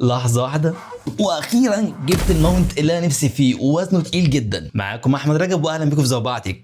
لحظة واحدة واخيرا جبت الماونت اللي انا نفسي فيه ووزنه تقيل جدا. معاكم احمد رجب واهلا بكم في زوبعتك.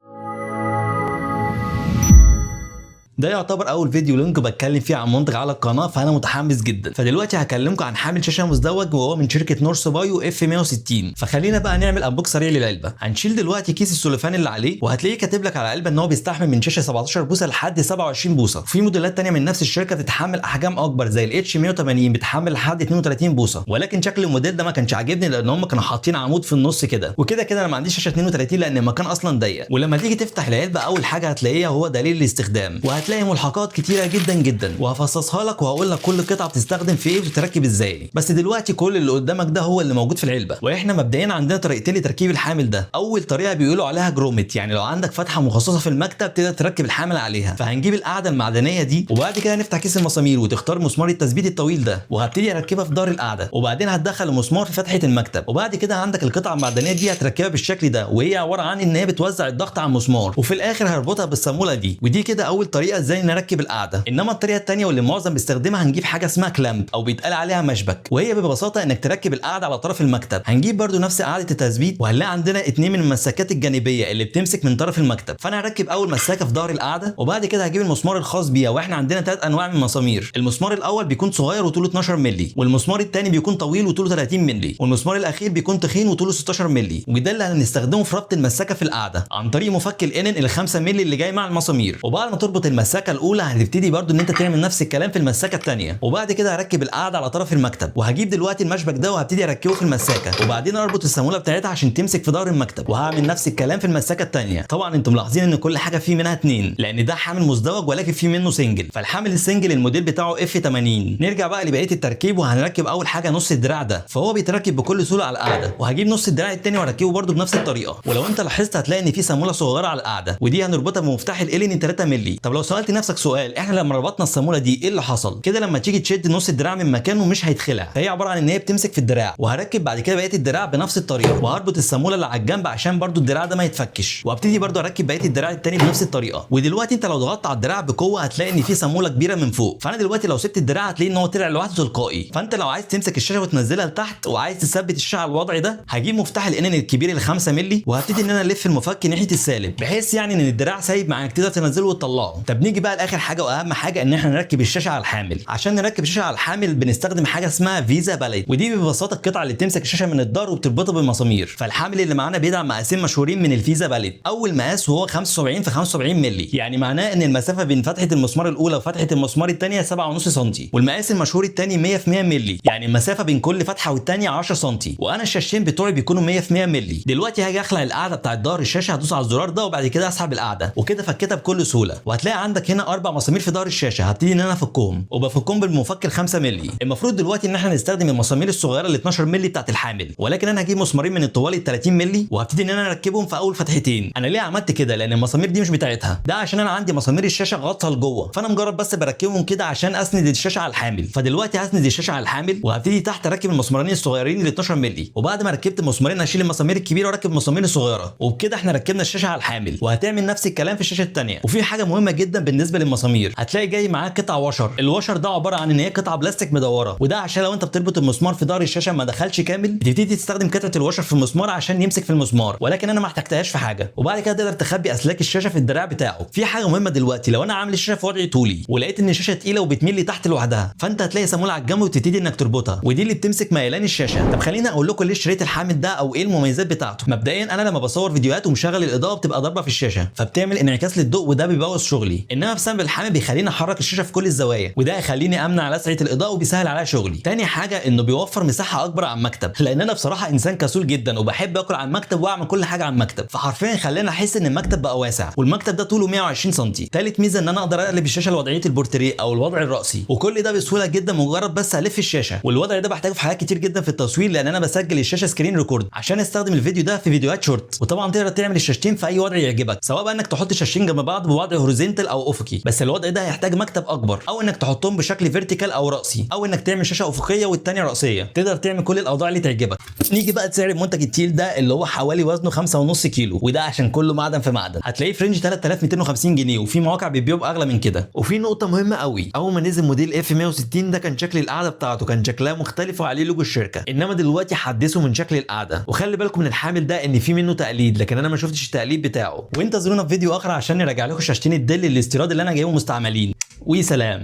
ده يعتبر اول فيديو لينك بتكلم فيه عن منتج على القناه، فانا متحمس جدا. فدلوقتي هكلمكم عن حامل شاشه مزدوج وهو من شركه نورث بايو اف 160. فخلينا بقى نعمل انبوكس سريع للعلبه. هنشيل دلوقتي كيس السلوفان اللي عليه، وهتلاقيه كاتب لك على العلبه ان هو بيستحمل من شاشه 17 بوصه لحد 27 بوصه. في موديلات ثانيه من نفس الشركه تتحمل احجام اكبر زي الاتش 180 بتحمل لحد 32 بوصه، ولكن شكل الموديل ده ما كانش عاجبني لان هم كانوا حاطين عمود في النص كده، وكده كده انا ما عنديش شاشه 32 لان المكان اصلا ضيق. ولما تيجي تفتح العلبه اول حاجه هتلاقيها هو دليل الاستخدام، وهتلاقي ملحقات كتيره جدا وهفصصها لك وهقول لك كل قطعه بتستخدم في ايه وتتركب ازاي. بس دلوقتي كل اللي قدامك ده هو اللي موجود في العلبه. واحنا مبدئيا عندنا طريقتين لتركيب الحامل ده. اول طريقه بيقولوا عليها جرومت، يعني لو عندك فتحه مخصصه في المكتب تقدر تركب الحامل عليها. فهنجيب القاعده المعدنيه دي، وبعد كده نفتح كيس المسامير وتختار مسمار التثبيت الطويل ده، وهبتدي اركبها في ظهر القاعده، وبعدين هتدخل المسمار في فتحه المكتب، وبعد كده عندك القطعه المعدنيه دي هتركبها بالشكل ده، وهي عباره عن ان هي بتوزع الضغط على المسمار، وفي الاخر هربطها بالصاموله دي. ودي كده اول طريقه ازاي نركب القاعده. انما الطريقه الثانيه واللي معظم بيستخدمها هنجيب حاجه اسمها كلامب او بيتقال عليها مشبك، وهي ببساطه انك تركب القاعده على طرف المكتب. هنجيب برده نفس قاعده التثبيت، وهنلاقي عندنا اتنين من المساكات الجانبيه اللي بتمسك من طرف المكتب. فانا هركب اول مساكه في ظهر القاعده، وبعد كده هجيب المسمار الخاص بيها. واحنا عندنا 3 انواع من المسامير. المسمار الاول بيكون صغير وطوله 12 مللي، والمسمار الثاني بيكون طويل وطوله 30 مللي، والمسمار الاخير بيكون تخين وطوله 16 مللي. وده اللي هنستخدمه في ربط المساكه في القاعده عن طريق مفك الانن ال 5 مللي اللي جاي مع المسامير. وبعد ما تربط المساكه الاولى هتبتدي برده ان انت تعمل نفس الكلام في المساكه الثانيه، وبعد كده هركب القاعده على طرف المكتب. وهجيب دلوقتي المشبك ده وهبتدي اركبه في المساكه، وبعدين اربط الصاموله بتاعتها عشان تمسك في ظهر المكتب، وهعمل نفس الكلام في المساكه الثانيه. طبعا انتم ملاحظين ان كل حاجه فيه منها 2، لان ده حامل مزدوج ولكن فيه منه سنجل. فالحامل السنجل الموديل بتاعه اف 80. نرجع بقى لبقيه التركيب، وهنركب اول حاجه نص الدراع ده، فهو بيتركب بكل سهوله على القاعده. وهجيب نص الدراع الثاني واركبه برده بنفس الطريقه. ولو انت لاحظت هتلاقي ان في صاموله صغيره على القاعده، ودي هنربطها بمفتاح الالين 3 مللي. طب لو سالت نفسك سؤال، احنا لما ربطنا الصاموله دي ايه اللي حصل؟ كده لما تيجي تشد نص الدراع من مكانه مش هيتخلع، فهي عباره عن ان هي بتمسك في الدراع. وهركب بعد كده بقيه الدراع بنفس الطريقه، وهربط الصاموله اللي على الجنب عشان برده الدراع ده ما يتفكش، وابتدي برده اركب بقيه الدراع الثاني بنفس الطريقه. ودلوقتي انت لو ضغطت على الدراع بقوه هتلاقي ان في صاموله كبيره من فوق. فانا دلوقتي لو سبت الدراع هتلاقي ان هو طلع لوحده تلقائي. فانت لو عايز تمسك الشاشه وتنزلها لتحت وعايز تثبت الشاشه على الوضع ده، هجيب مفتاح الانن الكبير ال 5 مللي، وهبتدي ان انا الف المفك ناحيه السالب، بحيث يعني ان الدراع سايب معاك تقدر تنزله وتطلعه. طب نيجي بقى لاخر حاجه واهم حاجه، ان احنا نركب الشاشه على الحامل. عشان نركب الشاشه على الحامل بنستخدم حاجه اسمها فيزا باليت، ودي ببساطه القطعه اللي بتمسك الشاشه من الظهر وبتربطها بالمسامير. فالحامل اللي معانا بيدعم مقاسين مشهورين من الفيزا باليت. اول مقاس وهو 75 في 75 مللي، يعني معناه ان المسافه بين فتحه المسمار الاولى وفتحه المسمار الثانيه 7.5 سم. والمقاس المشهور الثاني 100 في 100 مللي، يعني المسافه بين كل فتحه والثانيه 10 سم. وانا الشاشين بتوعي بيكونوا 100 في 100 مللي. دلوقتي هاجي اخلع القاعده بتاعت ظهر الشاشه، هدوس على الزرار ده وبعد كده اسحب القاعده، وكده فكيتها بكل سهوله. وهتلاقي عندك هنا 4 مسامير في ظهر الشاشه، هبتدي ان انا افكهم، وبفكهم بالمفك ال 5 مللي. المفروض دلوقتي ان احنا نستخدم المسامير الصغيره ال 12 مللي بتاعت الحامل، ولكن انا هجيب مسمارين من الطوال ال 30 مللي وهبتدي ان انا اركبهم في اول فتحتين. انا ليه عملت كده؟ لان المسامير دي مش بتاعتها، ده عشان انا عندي مسامير الشاشه غطسها لجوه، فانا مجرد بس بركبهم كده عشان اسند الشاشه على الحامل. فدلوقتي هسند الشاشه على الحامل، وهبتدي تحت اركب المسمارين الصغيرين ال 12 مللي، وبعد ما ركبت المسمارين هشيل المسامير الكبيره واركب المسامير الصغيره، وبكده احنا ركبنا الشاشه على الحامل. وهتعمل نفس الكلام في الشاشه الثانيه. وفي حاجه مهمه جدا بالنسبه للمسامير، هتلاقي جاي معاه قطع وشر. الوشر ده عباره عن ان هي قطعه بلاستيك مدوره، وده عشان لو انت بتربط المسمار في ظهر الشاشه ما دخلش كامل بتبتدي تستخدم قطعه الوشر في المسمار عشان يمسك في المسمار، ولكن انا ما احتجتهاش في حاجه. وبعد كده تقدر تخبي اسلاك الشاشه في الدراع بتاعه. في حاجه مهمه دلوقتي، لو انا عامل الشاشه في وضع طولي ولقيت ان الشاشه تقيله وبتميل لتحت لوحدها، فانت هتلاقي صاموله على الجنب وتبتدي انك تربطها، ودي اللي بتمسك ميلان الشاشه. طب خليني اقول لكم ليه اشتريت الحامل ده او ايه المميزات بتاعته. مبدئيا انا لما بصور فيديوهات ومشغل الاضاءه بتبقى ضاربه في الشاشه، فبتعمل انعكاس للضوء وده بيبوظ شغلي. انما بسبب الحامل بيخليني احرك الشاشه في كل الزوايا، وده هيخليني امنع لسعه الاضاءه وبيسهل عليا شغلي. تاني حاجه انه بيوفر مساحه اكبر على المكتب، لان انا بصراحه انسان كسول جدا وبحب اكل على المكتب واعمل كل حاجه على المكتب، فحرفيا خلاني احس ان المكتب بقى واسع. والمكتب ده طوله 120 سم. تالت ميزه ان انا اقدر اقلب الشاشه لوضعيه البورتريه او الوضع الراسي، وكل ده بسهوله جدا مجرد بس الف الشاشه. والوضع ده بحتاجه في حاجات كتير جدا في التصوير، لان انا بسجل الشاشه سكرين ريكورد عشان استخدم الفيديو ده في فيديوهات شورت. وطبعا تقدر تعمل الشاشتين في اي وضع يعجبك، سواء بقى انك تحط الشاشتين جنب بعض بوضع هوريزونتال او افقي، بس الوضع ده هيحتاج مكتب اكبر، او انك تحطهم بشكل فيرتيكال او راسي، او انك تعمل شاشه افقيه والثانيه راسيه. تقدر تعمل كل الاوضاع اللي تعجبك. نيجي بقى لسعر المنتج التقيل ده اللي هو حوالي وزنه 5.5 كيلو، وده عشان كله معدن في معدن. هتلاقيه في رينج 3250 جنيه، وفي مواقع بتبيعه باغلى من كده. وفي نقطه مهمه قوي، اول ما نزل موديل اف 160 ده كان شكل القعده بتاعته كان شكلها مختلف وعليه لوجو الشركه، انما دلوقتي حدثوا من شكل القعده. وخلي بالكم من الحامل ده ان في منه تقليد، لكن انا ما شفتش التقليد بتاعه. وانتظرونا في فيديو اخر عشان نراجع لكم شاشتين الدل الاستيراد اللي انا جايبهم مستعملين. وسلام.